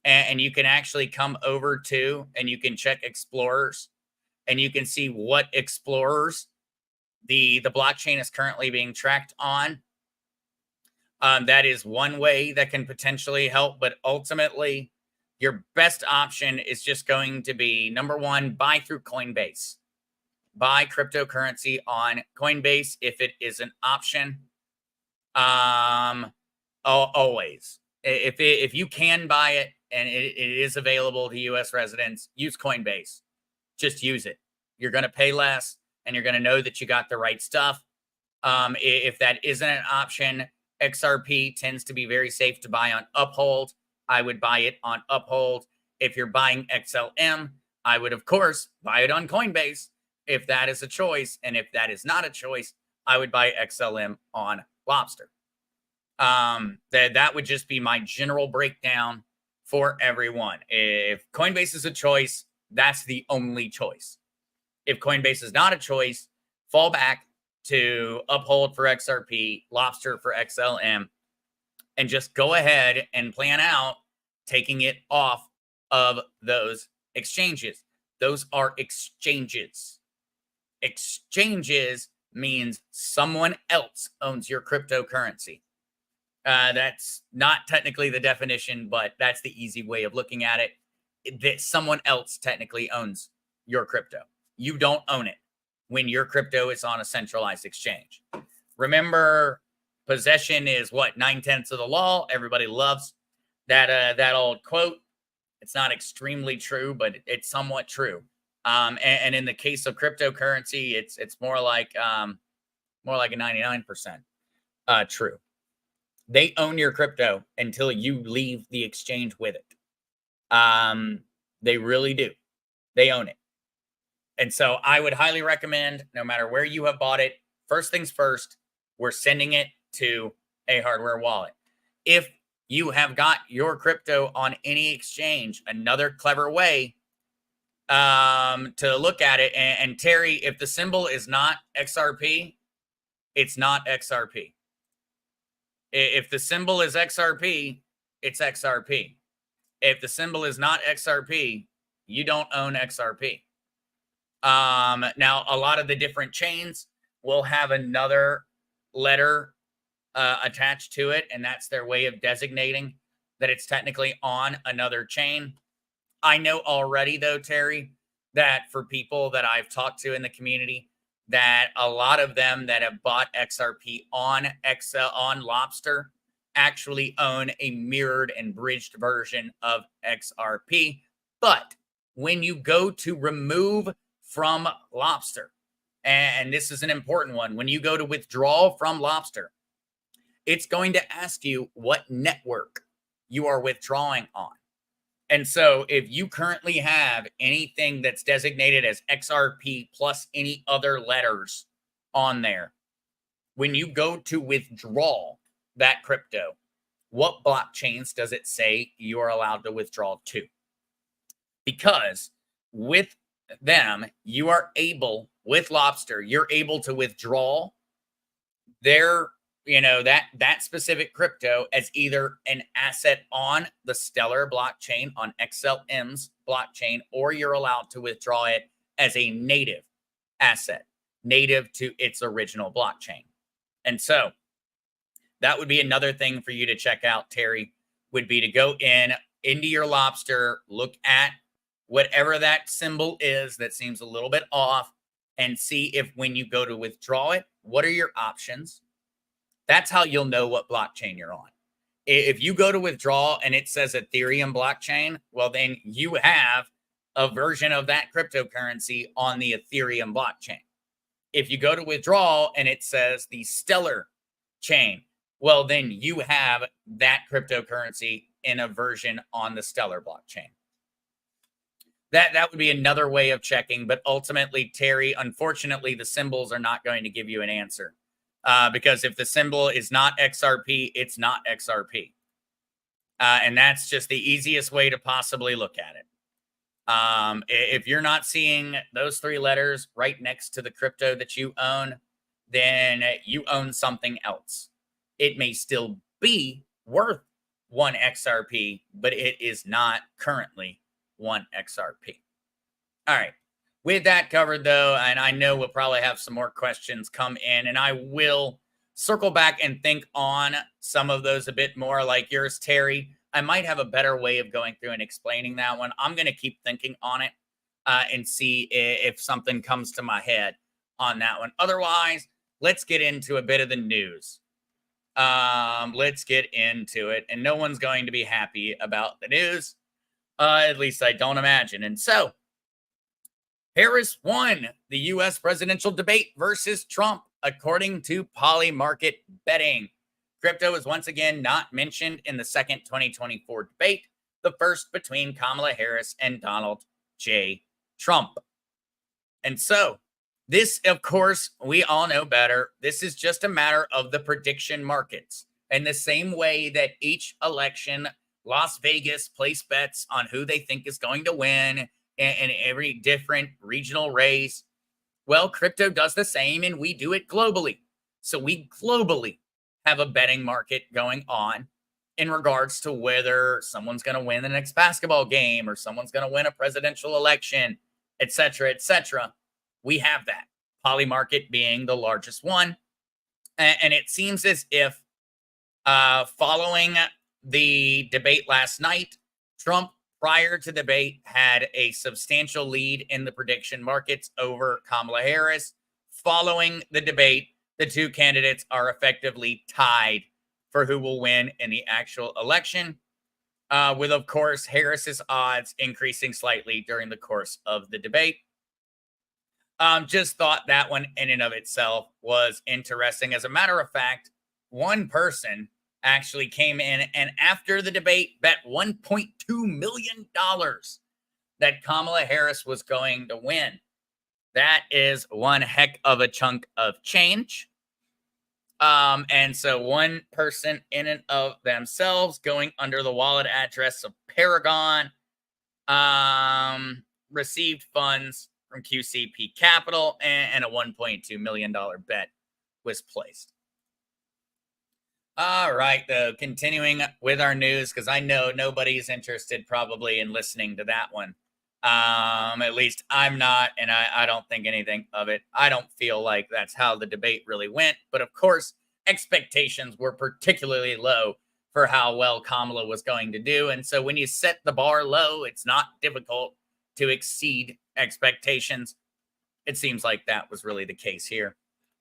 and you can actually come over to, and you can check Explorers, and you can see what Explorers the blockchain is currently being tracked on. That is one way that can potentially help, but ultimately, your best option is just going to be, number 1, buy through Coinbase. Buy cryptocurrency on Coinbase if it is an option. Always. If you can buy it and it is available to U.S. residents, use Coinbase. Just use it. You're going to pay less, and you're going to know that you got the right stuff. If that isn't an option, XRP tends to be very safe to buy on Uphold. I would buy it on Uphold. If you're buying XLM, I would, of course, buy it on Coinbase if that is a choice. And if that is not a choice, I would buy XLM on Lobster. That would just be my general breakdown for everyone. If Coinbase is a choice, that's the only choice. If Coinbase is not a choice, fall back to Uphold for XRP, Lobster for XLM, and just go ahead and plan out taking it off of those exchanges. Those are exchanges. Exchanges means someone else owns your cryptocurrency. That's not technically the definition, but that's the easy way of looking at it. That someone else technically owns your crypto. You don't own it when your crypto is on a centralized exchange. Remember, possession is what, 9/10 of the law. Everybody loves that old quote. It's not extremely true, but it's somewhat true. And in the case of cryptocurrency, it's more like a 99% true. They own your crypto until you leave the exchange with it. They really do. They own it. And so I would highly recommend, no matter where you have bought it, first things first, we're sending it to a hardware wallet. If you have got your crypto on any exchange, another clever way to look at it, and Terry, if the symbol is not XRP, it's not XRP. If the symbol is XRP, it's XRP. If the symbol is not XRP, you don't own XRP. Now, a lot of the different chains will have another letter attached to it, and that's their way of designating that it's technically on another chain. I know already, though, Terry, that for people that I've talked to in the community, that a lot of them that have bought XRP on Lobster actually own a mirrored and bridged version of XRP. But when you go to remove from Lobster, and this is an important one, when you go to withdraw from Lobster, it's going to ask you what network you are withdrawing on. And so if you currently have anything that's designated as XRP plus any other letters on there, when you go to withdraw that crypto, what blockchains does it say you are allowed to withdraw to? Because with them, you are able, with Lobster, you're able to withdraw their, that specific crypto as either an asset on the Stellar blockchain, on XLM's blockchain, or you're allowed to withdraw it as a native asset, native to its original blockchain. And so that would be another thing for you to check out, Terry, would be to go into your Lobster, look at whatever that symbol is that seems a little bit off, and see if when you go to withdraw it, what are your options? That's how you'll know what blockchain you're on. If you go to withdraw and it says Ethereum blockchain, well, then you have a version of that cryptocurrency on the Ethereum blockchain. If you go to withdraw and it says the Stellar chain, well, then you have that cryptocurrency in a version on the Stellar blockchain. That would be another way of checking. But ultimately, Terry, unfortunately, the symbols are not going to give you an answer. Because if the symbol is not XRP, it's not XRP. And that's just the easiest way to possibly look at it. If you're not seeing those three letters right next to the crypto that you own, then you own something else. It may still be worth 1 XRP, but it is not currently 1 XRP. All right. With that covered, though, and I know we'll probably have some more questions come in, and I will circle back and think on some of those a bit more, like yours, Terry. I might have a better way of going through and explaining that one. I'm going to keep thinking on it and see if something comes to my head on that one. Otherwise, let's get into a bit of the news. Let's get into it, and no one's going to be happy about the news. At least I don't imagine. And so, Harris won the U.S. presidential debate versus Trump, according to Polymarket Betting. Crypto is once again not mentioned in the second 2024 debate, the first between Kamala Harris and Donald J. Trump. And so, this, of course, we all know better. This is just a matter of the prediction markets. And the same way that each election, Las Vegas place bets on who they think is going to win in every different regional race. Well, crypto does the same, and we do it globally. So we globally have a betting market going on in regards to whether someone's going to win the next basketball game or someone's going to win a presidential election, etc., etc. We have that. Polymarket being the largest one. And it seems as if following the debate last night, Trump, prior to the debate, had a substantial lead in the prediction markets over Kamala Harris. Following the debate, the two candidates are effectively tied for who will win in the actual election, with, of course, Harris's odds increasing slightly during the course of the debate. Just thought that one in and of itself was interesting. As a matter of fact, one person actually came in and after the debate bet $1.2 million that Kamala Harris was going to win. That is one heck of a chunk of change. And so one person in and of themselves going under the wallet address of Paragon received funds from QCP Capital, and a $1.2 million bet was placed. All right, though, continuing with our news, because I know nobody's interested probably in listening to that one. At least I'm not, and I don't think anything of it. I don't feel like that's how the debate really went. But of course, expectations were particularly low for how well Kamala was going to do. And so when you set the bar low, it's not difficult to exceed expectations. It seems like that was really the case here.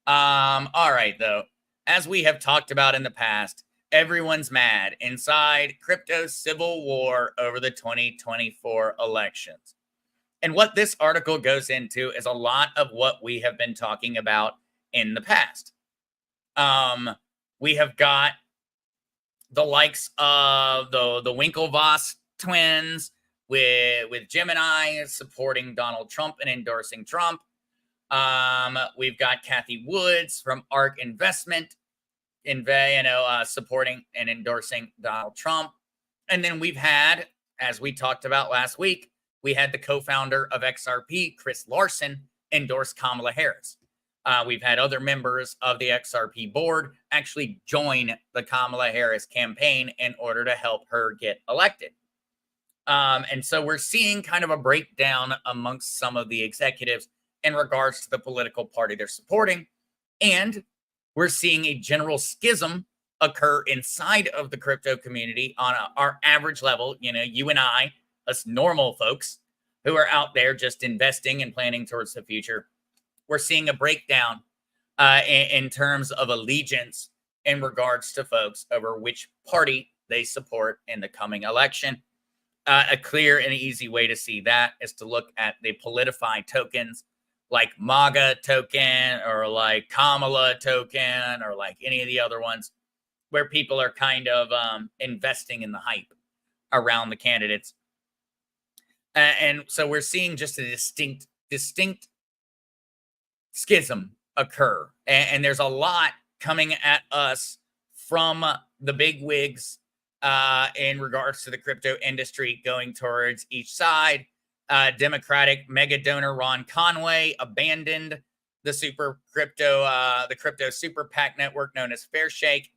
All right, though. As we have talked about in the past, everyone's mad inside crypto civil war over the 2024 elections. And what this article goes into is a lot of what we have been talking about in the past. We have got the likes of the Winklevoss twins with Gemini supporting Donald Trump and endorsing Trump. We've got Kathy Woods from ARK Investment, supporting and endorsing Donald Trump. And then we've had, as we talked about last week, we had the co-founder of XRP, Chris Larson, endorse Kamala Harris. We've had other members of the XRP board actually join the Kamala Harris campaign in order to help her get elected. And so we're seeing kind of a breakdown amongst some of the executives in regards to the political party they're supporting. And we're seeing a general schism occur inside of the crypto community on our average level. You know, you and I, us normal folks who are out there just investing and planning towards the future. We're seeing a breakdown in terms of allegiance in regards to folks over which party they support in the coming election. A clear and easy way to see that is to look at the politified tokens like MAGA token or like Kamala token or like any of the other ones where people are kind of investing in the hype around the candidates. And so we're seeing just a distinct schism occur. And there's a lot coming at us from the big wigs in regards to the crypto industry going towards each side. Democratic mega donor Ron Conway abandoned the crypto super PAC network known as Fairshake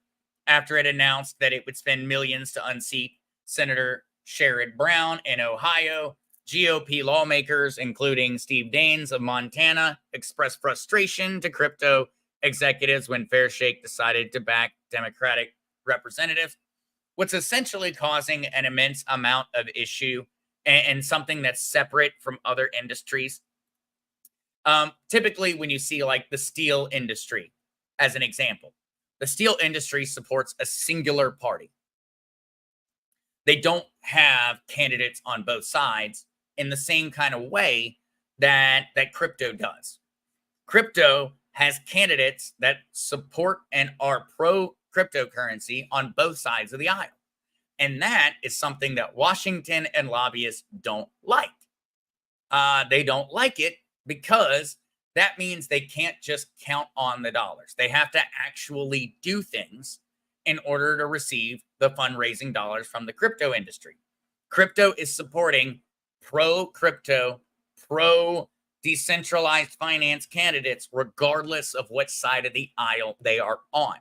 after it announced that it would spend millions to unseat Senator Sherrod Brown in Ohio. GOP lawmakers, including Steve Daines of Montana, expressed frustration to crypto executives when Fairshake decided to back Democratic representatives. What's essentially causing an immense amount of issue and something that's separate from other industries. Typically, when you see like the steel industry, as an example, the steel industry supports a singular party. They don't have candidates on both sides in the same kind of way that crypto does. Crypto has candidates that support and are pro cryptocurrency on both sides of the aisle. And that is something that Washington and lobbyists don't like. They don't like it because that means they can't just count on the dollars. They have to actually do things in order to receive the fundraising dollars from the crypto industry. Crypto is supporting pro-crypto, pro-decentralized finance candidates, regardless of what side of the aisle they are on.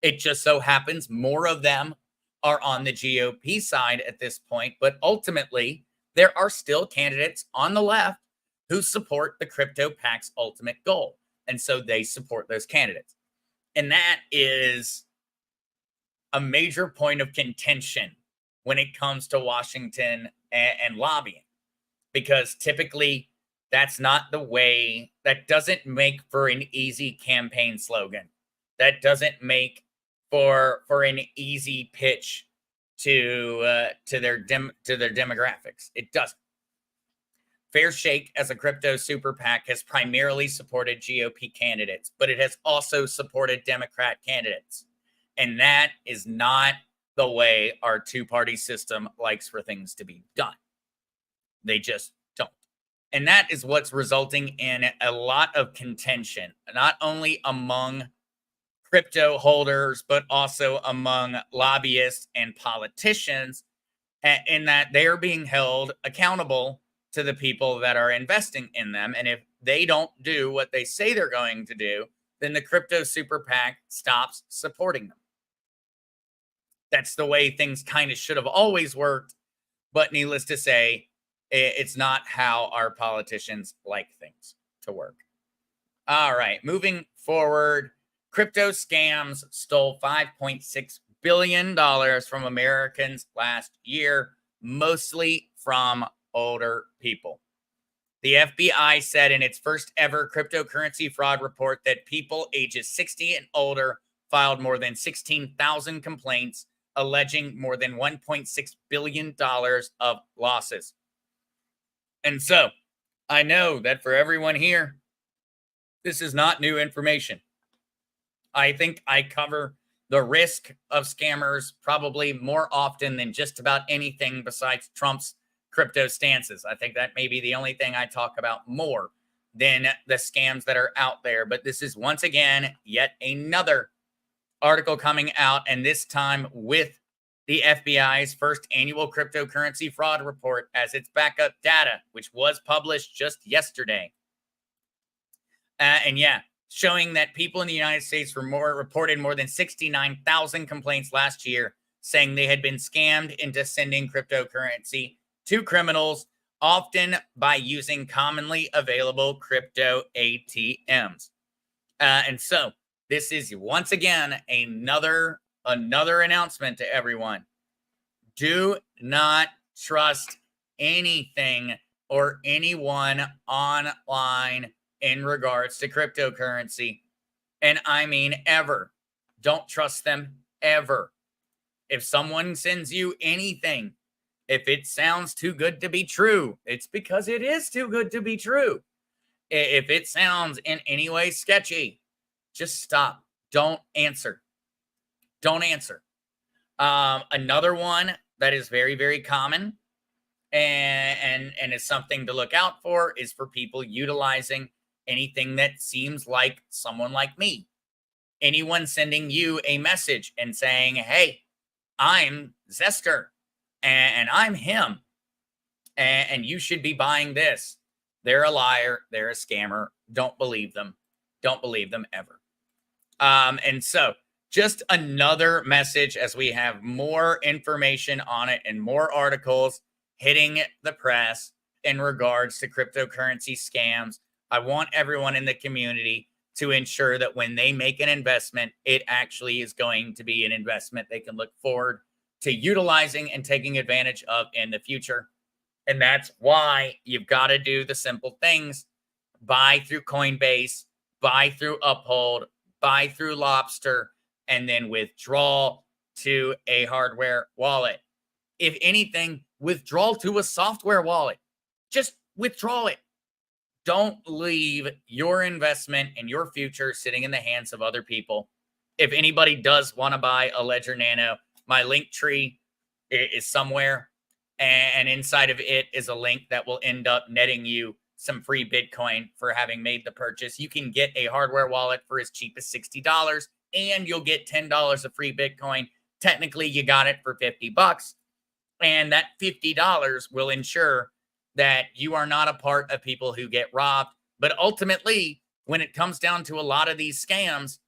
It just so happens more of them are on the GOP side at this point, but ultimately, there are still candidates on the left who support the crypto PAC's ultimate goal. And so they support those candidates. And that is a major point of contention when it comes to Washington and lobbying, because typically That's not the way. That doesn't make for an easy campaign slogan. That doesn't make for an easy pitch to their demographics. It doesn't. Fair Shake, as a crypto super PAC, has primarily supported GOP candidates, but it has also supported Democrat candidates. And that is not the way our two-party system likes for things to be done. They just don't. And that is what's resulting in a lot of contention, not only among crypto holders, but also among lobbyists and politicians, in that they are being held accountable to the people that are investing in them. And if they don't do what they say they're going to do, then the crypto super PAC stops supporting them. That's the way things kind of should have always worked. But needless to say, it's not how our politicians like things to work. All right, moving forward, crypto scams stole $5.6 billion from Americans last year, mostly from older people. The FBI said in its first ever cryptocurrency fraud report that people ages 60 and older filed more than 16,000 complaints, alleging more than $1.6 billion of losses. And so I know that for everyone here, this is not new information. I think I cover the risk of scammers probably more often than just about anything besides Trump's crypto stances. I think that may be the only thing I talk about more than the scams that are out there. But this is once again yet another article coming out, and this time with the FBI's first annual cryptocurrency fraud report as its backup data, which was published just yesterday. And yeah, showing that people in the United States reported more than 69,000 complaints last year, saying they had been scammed into sending cryptocurrency to criminals, often by using commonly available crypto ATMs. And so this is once again another announcement to everyone. Do not trust anything or anyone online in regards to cryptocurrency. And I mean ever. Don't trust them ever. If someone sends you anything, if it sounds too good to be true, it's because it is too good to be true. If it sounds in any way sketchy, just stop. Don't answer. Don't answer. Another one that is very, very common and is something to look out for is for people utilizing anything that seems like someone like me. Anyone sending you a message and saying, hey, I'm Zester and I'm him and you should be buying this. They're a liar. They're a scammer. Don't believe them. Don't believe them ever. And so just another message as we have more information on it and more articles hitting the press in regards to cryptocurrency scams. I want everyone in the community to ensure that when they make an investment, it actually is going to be an investment they can look forward to utilizing and taking advantage of in the future. And that's why you've got to do the simple things. Buy through Coinbase, buy through Uphold, buy through Lobster, and then withdraw to a hardware wallet. If anything, withdraw to a software wallet. Just withdraw it. Don't leave your investment and your future sitting in the hands of other people. If anybody does want to buy a Ledger Nano, my link tree is somewhere, and inside of it is a link that will end up netting you some free Bitcoin for having made the purchase. You can get a hardware wallet for as cheap as $60, and you'll get $10 of free Bitcoin. Technically, you got it for $50, and that $50 will ensure that you are not a part of people who get robbed. But ultimately, when it comes down to a lot of these scams,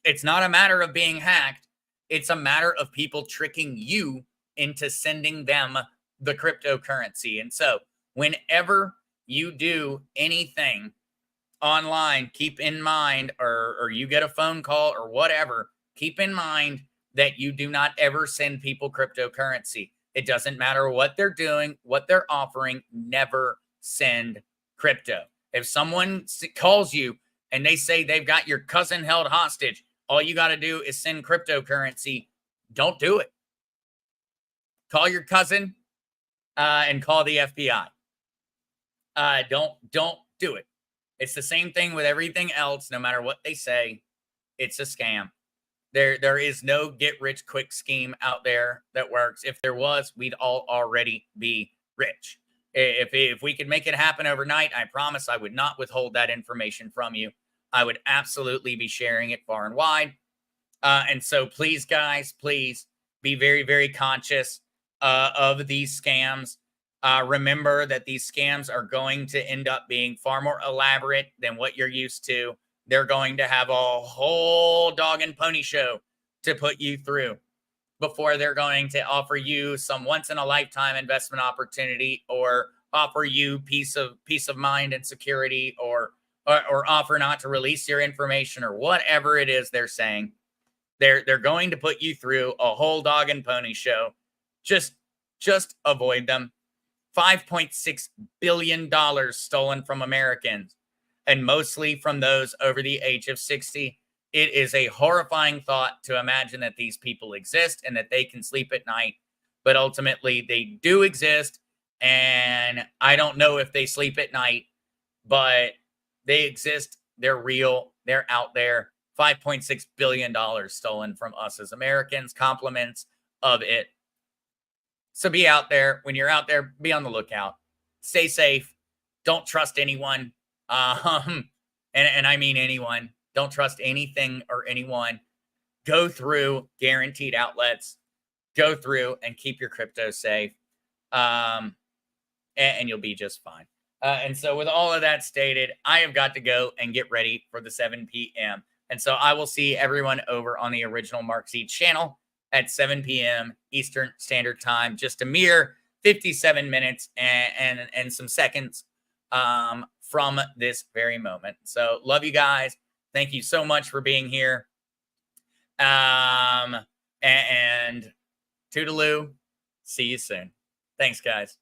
it's not a matter of being hacked. It's a matter of people tricking you into sending them the cryptocurrency. And so whenever you do anything online, keep in mind, or you get a phone call or whatever, keep in mind that you do not ever send people cryptocurrency. It doesn't matter what they're doing, what they're offering, never send crypto. If someone calls you and they say they've got your cousin held hostage, all you got to do is send cryptocurrency. Don't do it. Call your cousin and call the FBI. Don't do it. It's the same thing with everything else. No matter what they say, it's a scam. There is no get rich quick scheme out there that works. If there was, we'd all already be rich. If we could make it happen overnight, I promise I would not withhold that information from you. I would absolutely be sharing it far and wide. And so please, guys, please be very, very conscious of these scams. Remember that these scams are going to end up being far more elaborate than what you're used to. They're going to have a whole dog and pony show to put you through before they're going to offer you some once in a lifetime investment opportunity, or offer you peace of mind and security, or offer not to release your information, or whatever it is they're saying. They're going to put you through a whole dog and pony show. Just avoid them. $5.6 billion stolen from Americans, and mostly from those over the age of 60. It is a horrifying thought to imagine that these people exist and that they can sleep at night, but ultimately they do exist. And I don't know if they sleep at night, but they exist. They're real. They're out there. $5.6 billion stolen from us as Americans. Compliments of it. So be out there. When you're out there, be on the lookout. Stay safe. Don't trust anyone. And I mean anyone. Don't trust anything or anyone. Go through guaranteed outlets. Go through and keep your crypto safe. And you'll be just fine. And so with all of that stated, I have got to go and get ready for the 7 p.m. And so I will see everyone over on the original Mark Z channel at 7 p.m. Eastern Standard Time. Just a mere 57 minutes and some seconds from this very moment. So love you guys. Thank you so much for being here. And toodaloo. See you soon. Thanks, guys.